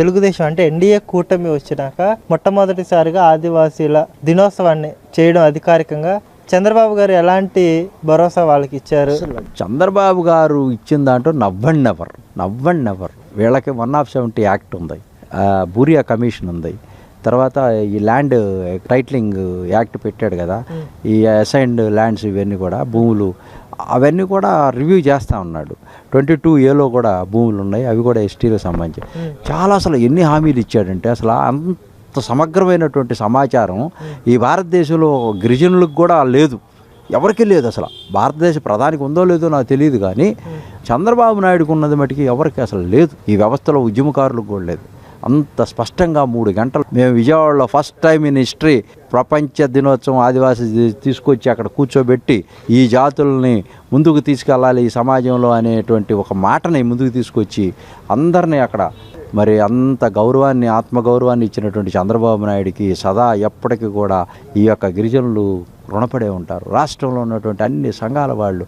తెలుగుదేశం అంటే ఎన్డీఏ కూటమి వచ్చినాక మొట్టమొదటిసారిగా ఆదివాసీల దినోత్సవాన్ని చేయడం అధికారికంగా చంద్రబాబు గారు ఎలాంటి భరోసా వాళ్ళకి ఇచ్చారు? చంద్రబాబు గారు ఇచ్చిన దాంట్లో నవ్వండి నెవర్ వీళ్ళకి 170 యాక్ట్ ఉంది, బూరియా కమిషన్ ఉంది, తర్వాత ఈ ల్యాండ్ టైటిలింగ్ యాక్ట్ పెట్టాడు కదా, ఈ అసైన్డ్ ల్యాండ్స్ ఇవన్నీ కూడా భూములు అవన్నీ కూడా రివ్యూ చేస్తూ ఉన్నాడు. 22A కూడా భూములు ఉన్నాయి, అవి కూడా ఎస్టీలకు సంబంధించి. చాలా అసలు ఎన్ని హామీలు ఇచ్చాడంటే అసలు అంత సమగ్రమైనటువంటి సమాచారం ఈ భారతదేశంలో గిరిజనులకు కూడా లేదు, ఎవరికీ లేదు. అసలు భారతదేశ ప్రధానికి ఉందో లేదో నాకు తెలియదు, కానీ చంద్రబాబు నాయుడుకు ఉన్నది మటుకి ఎవరికి అసలు లేదు. ఈ వ్యవస్థలో ఉద్యమకారులకు కూడా లేదు. అంత స్పష్టంగా 3 గంటలు మేము విజయవాడలో ఫస్ట్ టైం ఇన్ హిస్టరీ ప్రపంచ దినోత్సవం ఆదివాసీ తీసుకొచ్చి అక్కడ కూర్చోబెట్టి ఈ జాతుల్ని ముందుకు తీసుకెళ్ళాలి ఈ సమాజంలో అనేటువంటి ఒక మాటని ముందుకు తీసుకొచ్చి అందరినీ అక్కడ మరి అంత గౌరవాన్ని ఆత్మగౌరవాన్ని ఇచ్చినటువంటి చంద్రబాబు నాయుడికి సదా ఎప్పటికీ కూడా ఈ యొక్క గిరిజనులు రుణపడే ఉంటారు. రాష్ట్రంలో ఉన్నటువంటి అన్ని సంఘాల వాళ్ళు